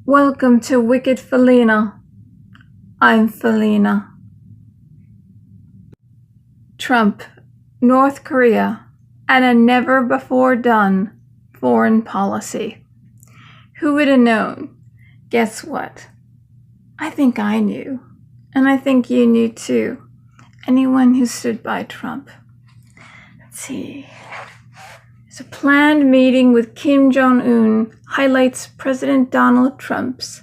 Welcome to Wicked Felina. I'm Felina. Trump, North Korea, and a never-before-done foreign policy. Who would have known? Guess what? I think I knew, and I think you knew too. Anyone who stood by Trump. Let's see. There's a planned meeting with Kim Jong-un highlights President Donald Trump's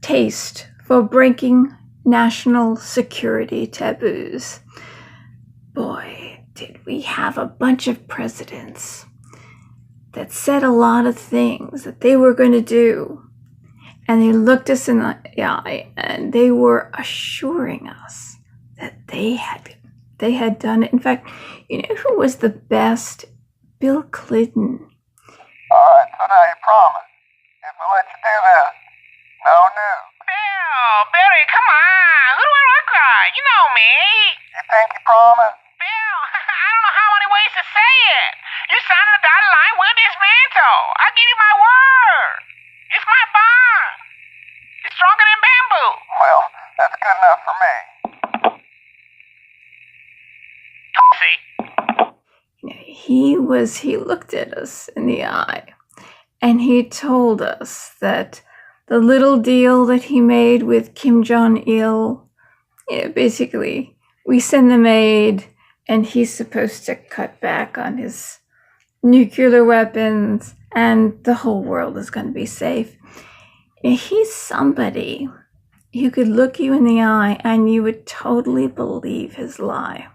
taste for breaking national security taboos. Boy, did we have a bunch of presidents that said a lot of things that they were going to do. And they looked us in the eye and they were assuring us that they had done it. In fact, you know who was the best? Bill Clinton. All right, so now you promise. If we let you do this, no news. Bill, Barrett, come on. Who do I look like? You know me. You think you promise? Bill, I don't know how many ways to say it. You signed a dotted line, we'll dismantle. I give you my word. It's my bond. It's stronger than bamboo. Well, that's good enough for me. See? He looked at us in the eye and he told us that the little deal that he made with Kim Jong-il, basically we send them aid and he's supposed to cut back on his nuclear weapons and the whole world is going to be safe. He's somebody who could look you in the eye and you would totally believe his lie.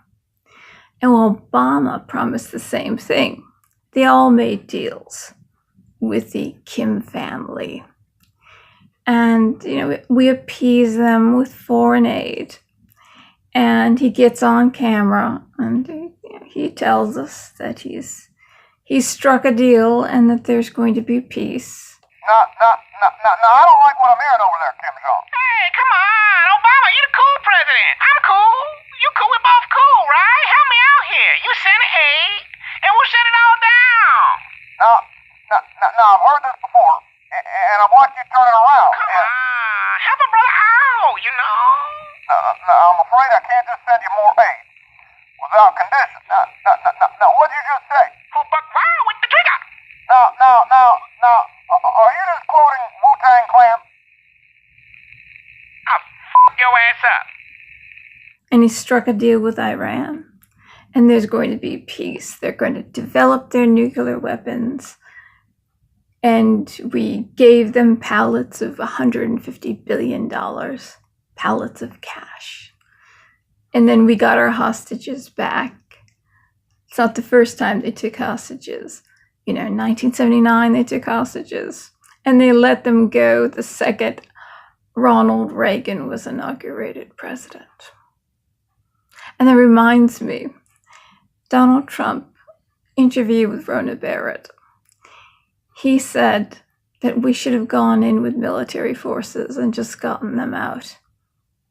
And Obama promised the same thing. They all made deals with the Kim family. And, we appease them with foreign aid. And he gets on camera and he tells us that he's struck a deal and that there's going to be peace. No, I don't like what I'm hearing over there, Kim Jong. Hey, come on. Obama, you're the cool president. I'm cool. You cool, we're both cool, right? Help me out here. You send aid, and we'll shut it all down. No, I've heard this before, and I've watched you turn it around. Come on, help a brother out, you know? No, I'm afraid I can't just send you more aid without conditions. Now, what'd you just say? Who buck wild with the trigger? Now, are you just quoting Wu-Tang Clan? I'll f*** your ass up. And he struck a deal with Iran. And there's going to be peace. They're going to develop their nuclear weapons. And we gave them pallets of $150 billion, pallets of cash. And then we got our hostages back. It's not the first time they took hostages. In 1979, they took hostages. And they let them go the second Ronald Reagan was inaugurated president. And that reminds me, Donald Trump interview with Rhona Barrett. He said that we should have gone in with military forces and just gotten them out.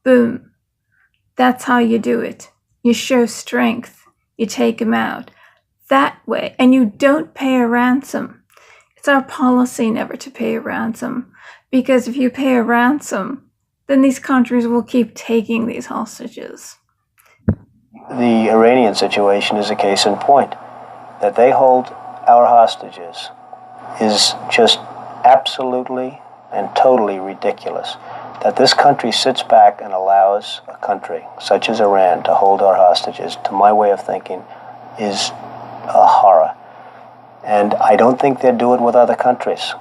Boom. That's how you do it. You show strength. You take them out. That way. And you don't pay a ransom. It's our policy never to pay a ransom. Because if you pay a ransom, then these countries will keep taking these hostages. The Iranian situation is a case in point. That they hold our hostages is just absolutely and totally ridiculous. That this country sits back and allows a country such as Iran to hold our hostages, to my way of thinking, is a horror. And I don't think they'd do it with other countries.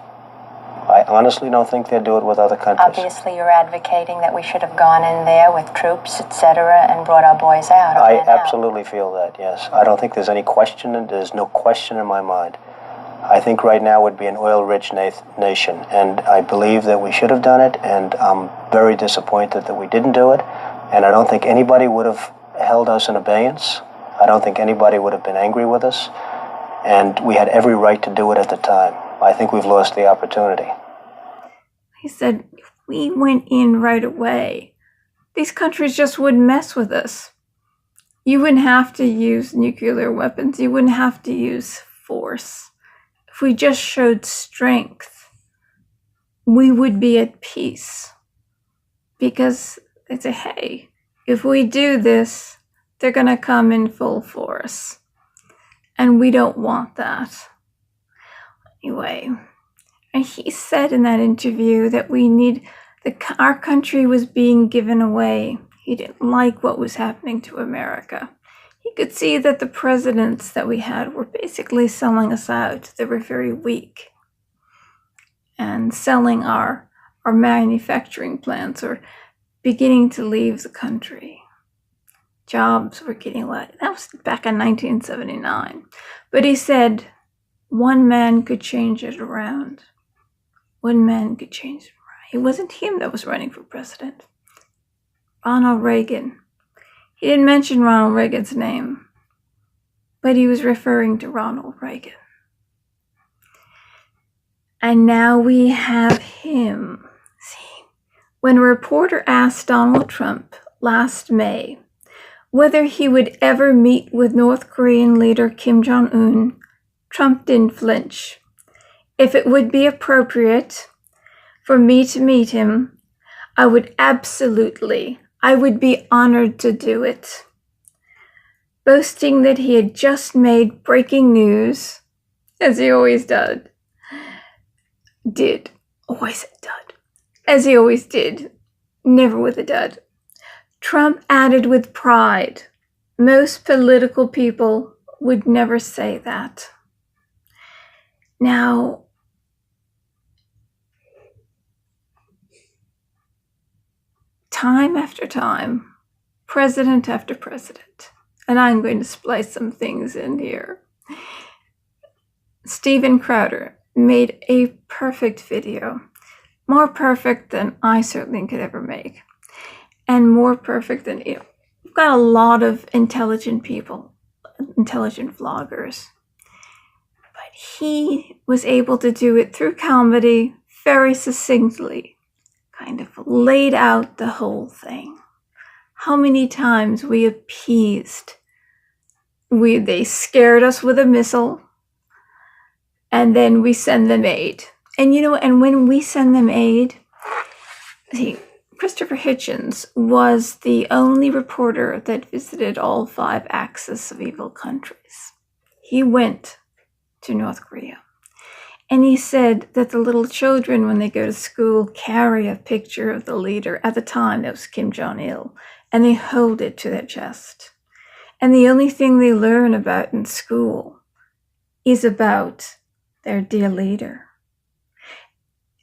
I honestly don't think they'd do it with other countries. Obviously, you're advocating that we should have gone in there with troops, etc., and brought our boys out. I absolutely feel that, yes. I don't think there's any question, and there's no question in my mind. I think right now would be an oil-rich nation, and I believe that we should have done it, and I'm very disappointed that we didn't do it, and I don't think anybody would have held us in abeyance. I don't think anybody would have been angry with us, and we had every right to do it at the time. I think we've lost the opportunity. He said, if we went in right away, these countries just wouldn't mess with us. You wouldn't have to use nuclear weapons. You wouldn't have to use force. If we just showed strength, we would be at peace. Because they say, hey, if we do this, they're going to come in full force. And we don't want that. Anyway, and he said in that interview that our country was being given away. He didn't like what was happening to America. He could see that the presidents that we had were basically selling us out. They were very weak. And selling our manufacturing plants or beginning to leave the country. Jobs were getting let. That was back in 1979. But he said one man could change it around. One man could change it around. It wasn't him that was running for president. Ronald Reagan. He didn't mention Ronald Reagan's name, but he was referring to Ronald Reagan. And now we have him. See, when a reporter asked Donald Trump last May whether he would ever meet with North Korean leader Kim Jong-un, Trump didn't flinch. If it would be appropriate for me to meet him, I would be honored to do it. Boasting that he had just made breaking news, as he always did. As he always did, never with a dud. Trump added with pride, most political people would never say that. Now, time after time, president after president, and I'm going to splice some things in here. Steven Crowder made a perfect video, more perfect than I certainly could ever make, and more perfect than you. We've got a lot of intelligent people, intelligent vloggers, but he was able to do it through comedy very succinctly, kind of laid out the whole thing. How many times we appeased. They scared us with a missile, and then we send them aid. And when we send them aid, see, Christopher Hitchens was the only reporter that visited all 5 axis of evil countries. He went to North Korea. And he said that the little children, when they go to school, carry a picture of the leader. At the time, that was Kim Jong-il. And they hold it to their chest. And the only thing they learn about in school is about their dear leader.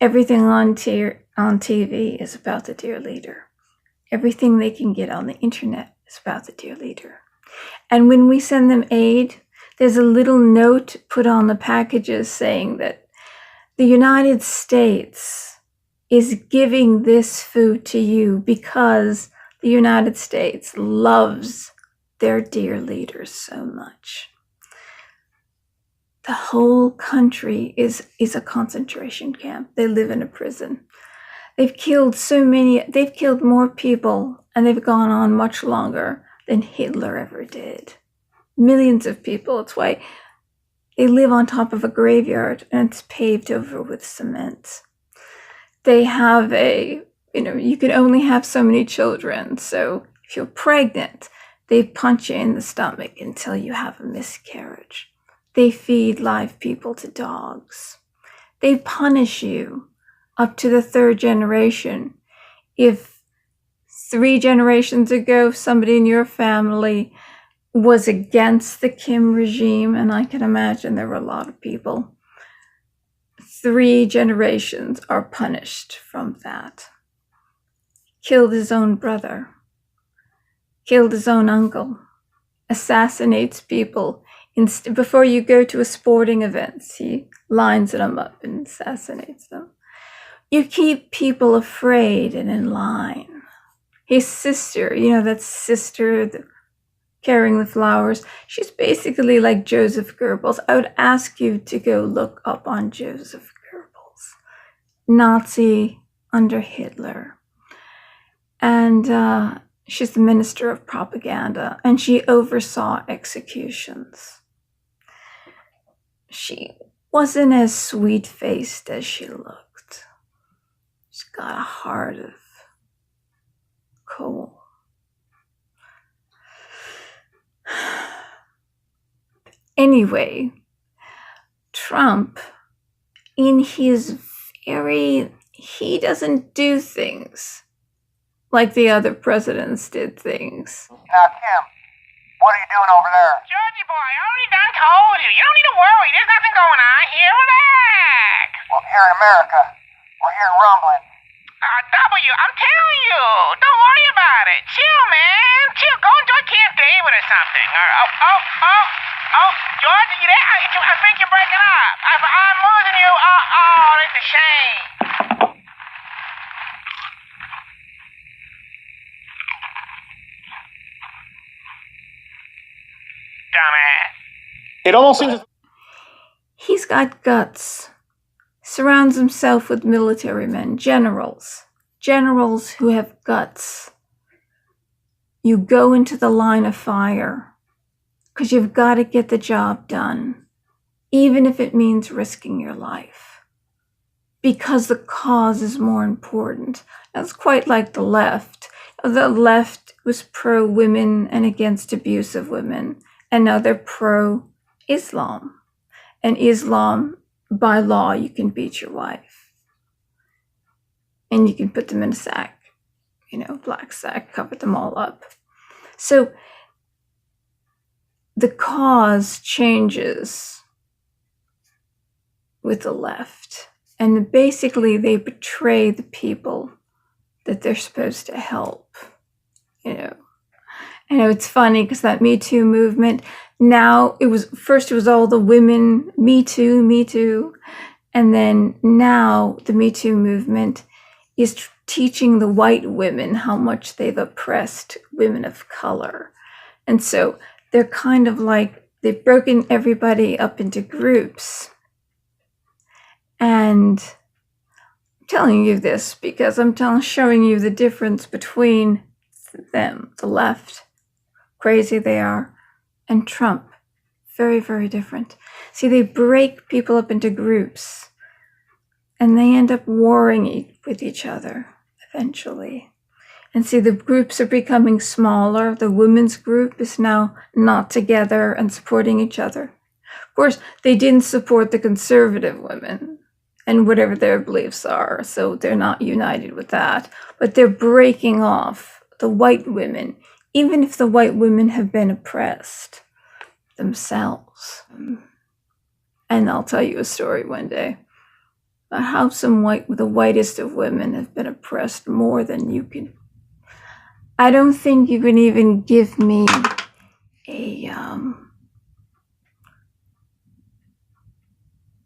Everything on TV is about the dear leader. Everything they can get on the internet is about the dear leader. And when we send them aid, there's a little note put on the packages saying that the United States is giving this food to you because the United States loves their dear leaders so much. The whole country is a concentration camp. They live in a prison. They've killed more people, and they've gone on much longer than Hitler ever did. Millions of people. It's why they live on top of a graveyard and it's paved over with cement. They have you can only have so many children. So if you're pregnant, they punch you in the stomach until you have a miscarriage. They feed live people to dogs. They punish you up to the 3rd generation. If 3 generations ago, somebody in your family was against the Kim regime, and I can imagine there were a lot of people, 3 generations are punished from that. Killed his own brother, killed his own uncle, assassinates people. Before you go to a sporting event, he lines them up and assassinates them. You keep people afraid and in line. His sister, that sister carrying the flowers, she's basically like Joseph Goebbels. I would ask you to go look up on Joseph Goebbels, Nazi under Hitler. And she's the minister of propaganda, and she oversaw executions. She wasn't as sweet-faced as she looked. got a heart of coal. Anyway, Trump, in his he doesn't do things like the other presidents did things. Now, Kim, what are you doing over there? Georgie boy, I already done told you. You don't need to worry. There's nothing going on here. Relax. Well, here in America, we're hearing rumbling. I'm telling you. Don't worry about it. Chill, man. Chill. Go enjoy Camp David or something. George, are you there? I think you're breaking up. I'm losing you. That's a shame. Dumbass. It almost seems He's got guts. Surrounds himself with military men, generals who have guts. You go into the line of fire because you've got to get the job done, even if it means risking your life, because the cause is more important. That's quite like the left. The left was pro-women and against abuse of women, and now they're pro-Islam. And Islam, by law, you can beat your wife. And you can put them in a sack, black sack, cover them all up. So the cause changes with the left. And basically they betray the people that they're supposed to help. I know it's funny because that Me Too movement, now it was all the women, Me Too. And then now the Me Too movement is teaching the white women how much they've oppressed women of color. And so they're kind of like, they've broken everybody up into groups. And I'm telling you this because I'm showing you the difference between them, the left, crazy they are, and Trump, very, very different. See, they break people up into groups, and they end up warring with each other eventually. And see, the groups are becoming smaller. The women's group is now not together and supporting each other. Of course, they didn't support the conservative women and whatever their beliefs are, so they're not united with that. But they're breaking off the white women, even if the white women have been oppressed themselves. And I'll tell you a story one day about how the whitest of women have been oppressed more than you can. I don't think you can even give me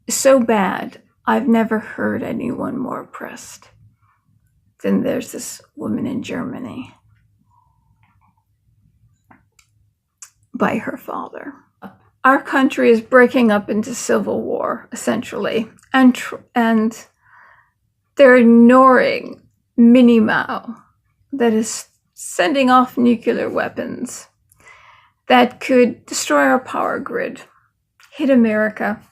so bad. I've never heard anyone more oppressed than there's this woman in Germany by her father. Our country is breaking up into civil war, essentially, and they're ignoring Minnie Mao, that is sending off nuclear weapons that could destroy our power grid, hit America,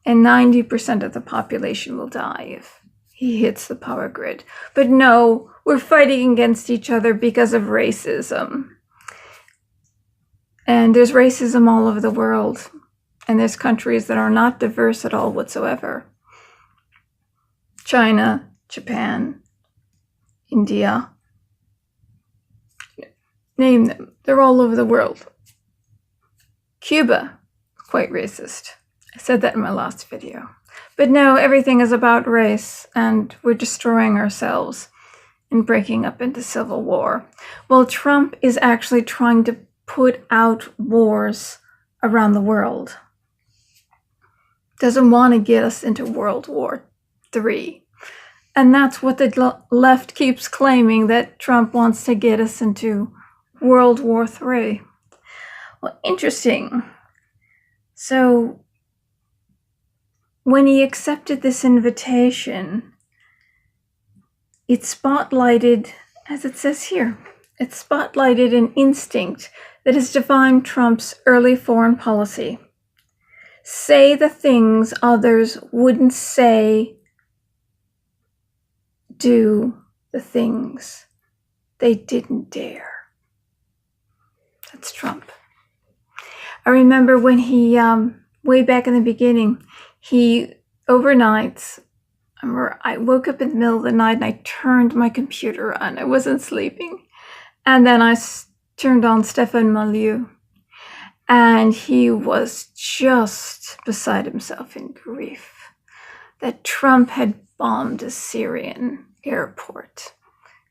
and 90% of the population will die if he hits the power grid. But no, we're fighting against each other because of racism. And there's racism all over the world. And there's countries that are not diverse at all whatsoever. China, Japan, India. Name them. They're all over the world. Cuba, quite racist. I said that in my last video. But no, everything is about race, and we're destroying ourselves and breaking up into civil war. Well, Trump is actually trying to put out wars around the world. Doesn't want to get us into World War III. And that's what the left keeps claiming, that Trump wants to get us into World War III. Well, interesting. So when he accepted this invitation, it spotlighted, as it says here, it spotlighted an instinct that has defined Trump's early foreign policy. Say the things others wouldn't say do the things they didn't dare. That's Trump. I remember when he, way back in the beginning, he overnights, I woke up in the middle of the night and I turned my computer on. I wasn't sleeping. And then I turned on Stefan Malou. And he was just beside himself in grief that Trump had bombed a Syrian airport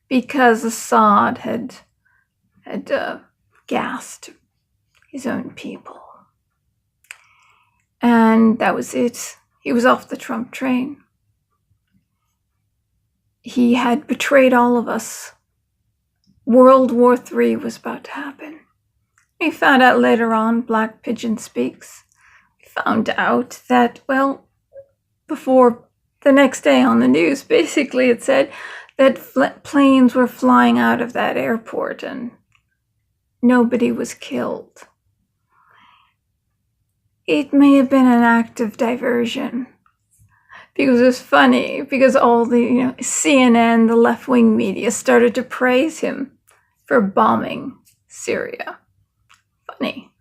because Assad had gassed his own people. And that was it. He was off the Trump train. He had betrayed all of us. World War III was about to happen. We found out later on, Black Pigeon Speaks, we found out that, well, before the next day on the news, basically it said that planes were flying out of that airport and nobody was killed. It may have been an act of diversion because it was funny, because all the CNN, the left-wing media, started to praise him for bombing Syria. Funny.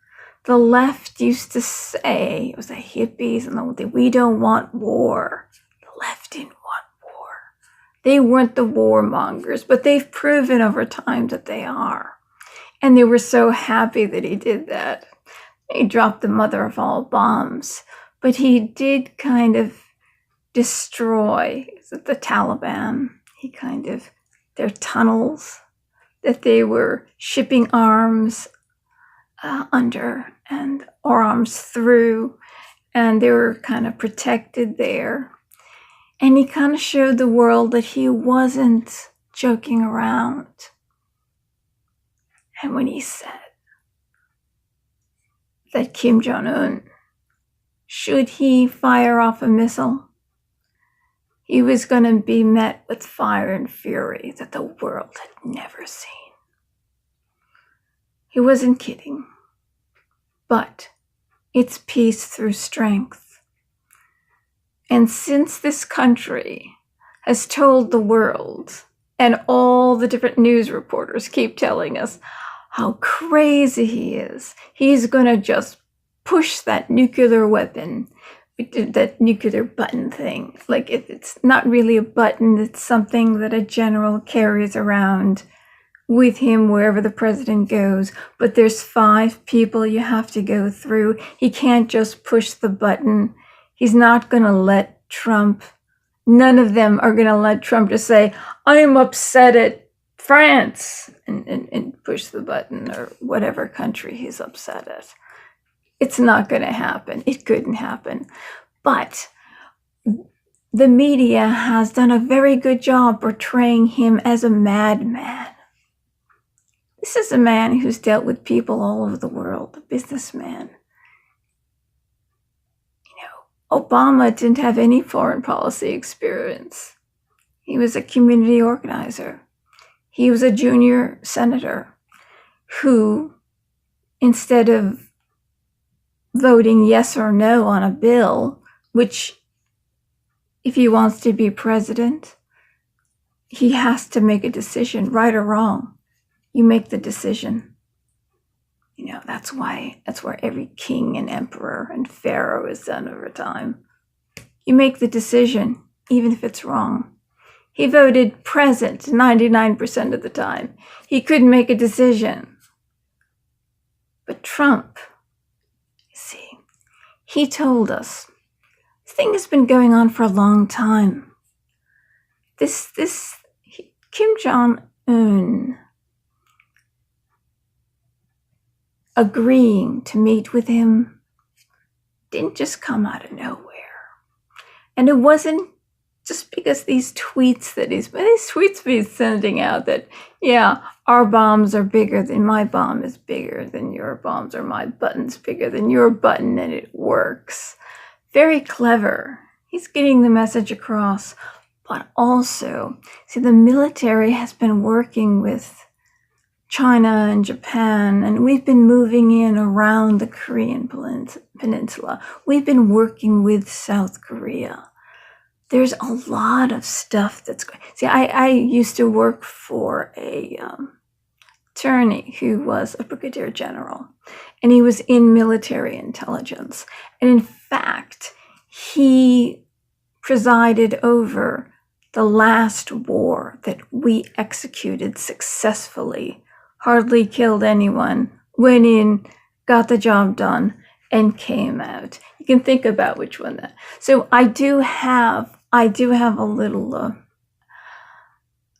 The left used to say, it was the hippies and we don't want war. The left didn't want war. They weren't the warmongers, but they've proven over time that they are. And they were so happy that he did that. He dropped the mother of all bombs, but he did kind of destroy the Taliban. Their tunnels that they were shipping arms under or arms through, and they were kind of protected there. And he kind of showed the world that he wasn't joking around. And when he said that Kim Jong-un, should he fire off a missile, he was going to be met with fire and fury that the world had never seen. He wasn't kidding. But it's peace through strength. And since this country has told the world, and all the different news reporters keep telling us how crazy he is, he's going to just push that nuclear weapon, that nuclear button thing. Like, it's not really a button, it's something that a general carries around with him wherever the president goes, but there's 5 people you have to go through. He can't just push the button. He's not going to let Trump, none of them are going to let Trump just say, I'm upset at France, and push the button, or whatever country he's upset at. It's not going to happen. It couldn't happen. But the media has done a very good job portraying him as a madman. This is a man who's dealt with people all over the world, a businessman. Obama didn't have any foreign policy experience. He was a community organizer. He was a junior senator who, instead of voting yes or no on a bill, which if he wants to be president, he has to make a decision, right or wrong. You make the decision. That's where every king and emperor and pharaoh is done over time. You make the decision, even if it's wrong. He voted present 99% of the time. He couldn't make a decision. But Trump, you see, he told us, this thing has been going on for a long time. Kim Jong-un agreeing to meet with him didn't just come out of nowhere. And it wasn't just because these tweets he's sending out that, our bombs are bigger than my bomb is bigger than your bombs, or my button's bigger than your button, and it works. Very clever. He's getting the message across. But also, the military has been working with China and Japan, and we've been moving in around the Korean peninsula. We've been working with South Korea there's a lot of stuff that's going. See, I used to work for a attorney who was a brigadier general, and he was in military intelligence. And in fact, he presided over the last war that we executed successfully, hardly killed anyone, went in, got the job done, and came out. You can think about which one that. So I do have a little,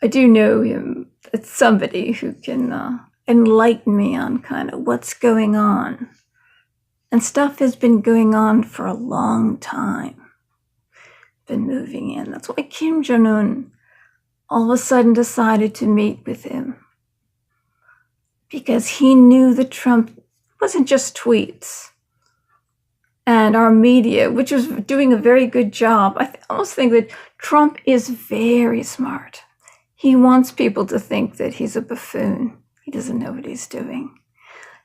I do know him. It's somebody who can enlighten me on kind of what's going on. And stuff has been going on for a long time. Been moving in. That's why Kim Jong-un all of a sudden decided to meet with him. Because he knew that Trump wasn't just tweets. And our media, which was doing a very good job, I almost think that Trump is very smart. He wants people to think that he's a buffoon. He doesn't know what he's doing.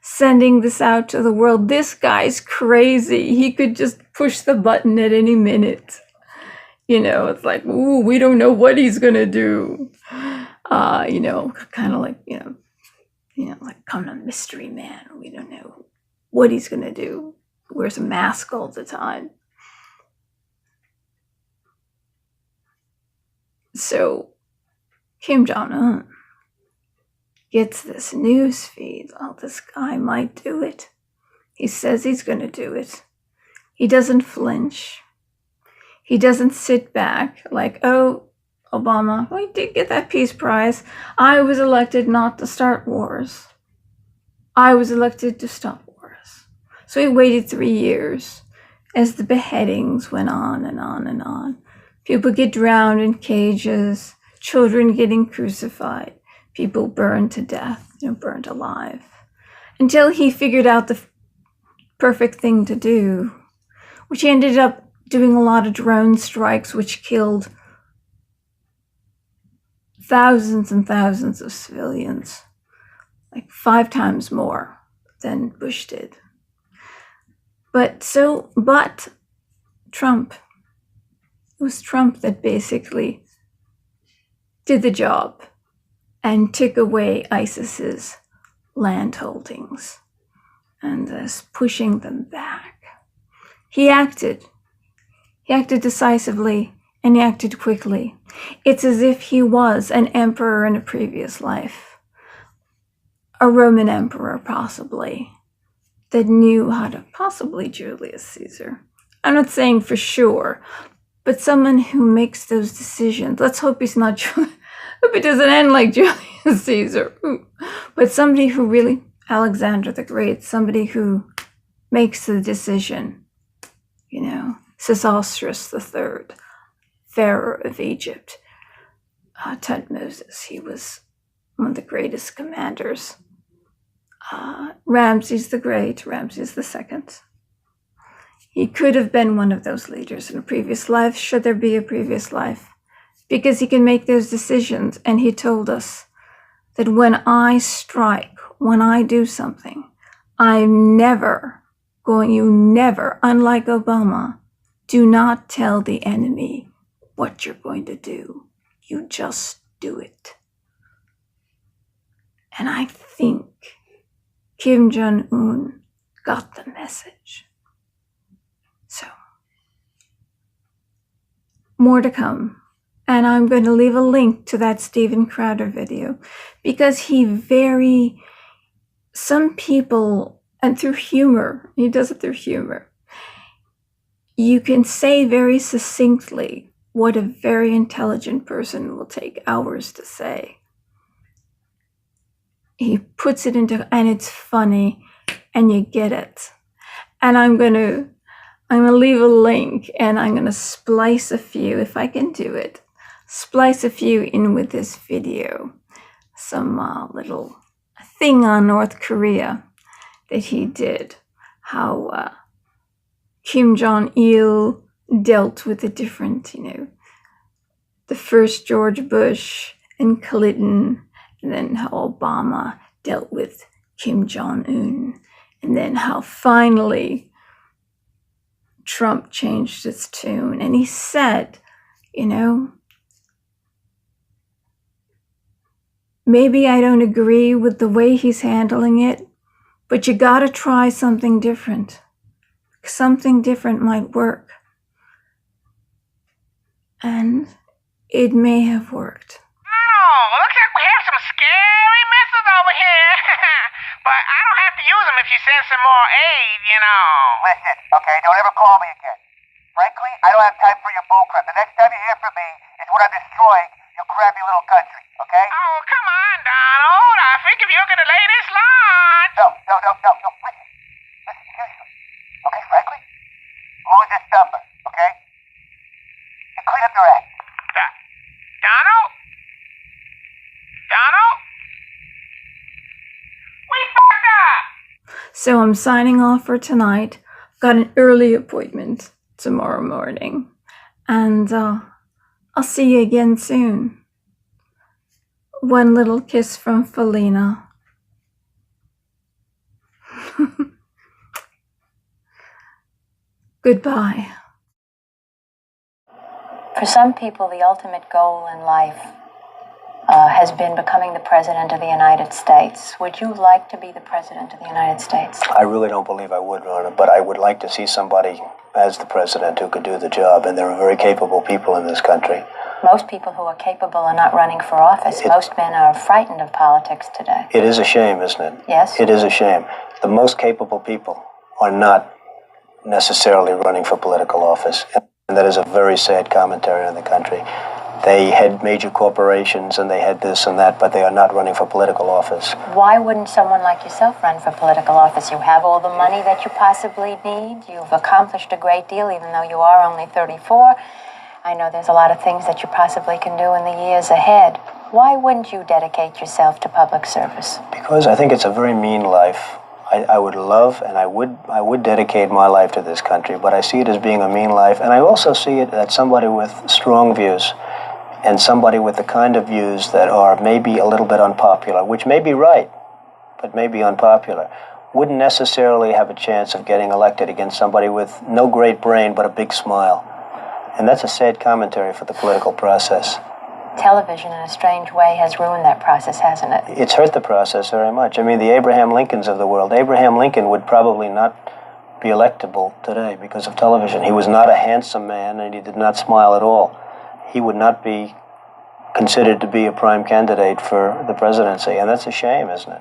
Sending this out to the world. This guy's crazy. He could just push the button at any minute. You know, it's like, ooh, we don't know what he's going to do. You know, kind of like, you know, like kind of mystery man. We don't know what he's going to do. Wears a mask all the time. So Kim Jong-un gets this news feed. Oh, this guy might do it. He says he's going to do it. He doesn't flinch. He doesn't sit back like, oh, Obama, we did get that peace prize. I was elected not to start wars. I was elected to stop wars. So he waited 3 years as the beheadings went on and on and on. People get drowned in cages, children getting crucified, people burned to death, burned alive, until he figured out the perfect thing to do, which he ended up doing a lot of drone strikes, which killed thousands and thousands of civilians, like 5 times more than Bush did. But Trump, it was Trump that basically did the job and took away ISIS's land holdings and thus pushing them back. He acted decisively, and he acted quickly. It's as if he was an emperor in a previous life, a Roman emperor possibly, that knew how to, possibly Julius Caesar. I'm not saying for sure, but someone who makes those decisions. Let's hope he's not, hope it doesn't end like Julius Caesar. Ooh. But somebody who really, Alexander the Great, somebody who makes the decision, Ceasar III, Pharaoh of Egypt, Tutmosis, he was one of the greatest commanders. Ramses the Great, Ramses II. He could have been one of those leaders in a previous life, should there be a previous life, because he can make those decisions. And he told us that when I strike, when I do something, I'm never, unlike Obama, do not tell the enemy what you're going to do. You just do it. And I think Kim Jong-un got the message. So, more to come. And I'm going to leave a link to that Steven Crowder video, because some people, and through humor, he does it through humor, you can say very succinctly what a very intelligent person will take hours to say. He puts it into, and it's funny, and you get it. And I'm gonna leave a link, and I'm gonna splice a few, if I can do it, splice a few in with this video. Some little thing on North Korea that he did, how Kim Jong-il dealt with the different, the first George Bush and Clinton, and then how Obama dealt with Kim Jong-un, and then how finally Trump changed his tune. And he said you know. Maybe I don't agree with the way he's handling it, but you gotta try something different. Something different might work. And it may have worked. Oh, looks like we have some scary Missles over here. But I don't have to use them if you send some more aid, you know. Listen, okay, don't ever call me again. Frankly, I don't have time for your bullcrap. The next time you hear from me is when I'm destroying your crappy little country, okay? Oh, come on, Donald. I figure you're gonna lay this launch. No. Listen, seriously. Okay, frankly, lose this number, okay? And clean up your act. Donald? Donald? We fucked up! So I'm signing off for tonight. Got an early appointment tomorrow morning. And I'll see you again soon. One little kiss from Felina. Goodbye. For some people, the ultimate goal in life has been becoming the President of the United States. Would you like to be the President of the United States? I really don't believe I would, Rhona, but I would like to see somebody as the president who could do the job, and there are very capable people in this country. Most people who are capable are not running for office. Most men are frightened of politics today. It is a shame, isn't it? Yes. It is a shame. The most capable people are not necessarily running for political office, and that is a very sad commentary on the country. They had major corporations and they had this and that, but they are not running for political office. Why wouldn't someone like yourself run for political office? You have all the money that you possibly need. You've accomplished a great deal, even though you are only 34. I know there's a lot of things that you possibly can do in the years ahead. Why wouldn't you dedicate yourself to public service? Because I think it's a very mean life. I would love and I would dedicate my life to this country, but I see it as being a mean life, and I also see it as somebody with strong views and somebody with the kind of views that are maybe a little bit unpopular, which may be right, but may be unpopular, wouldn't necessarily have a chance of getting elected against somebody with no great brain but a big smile. And that's a sad commentary for the political process. Television, in a strange way, has ruined that process, hasn't it? It's hurt the process very much. I mean, the Abraham Lincolns of the world. Abraham Lincoln would probably not be electable today because of television. He was not a handsome man, and he did not smile at all. He would not be considered to be a prime candidate for the presidency, and that's a shame, isn't it?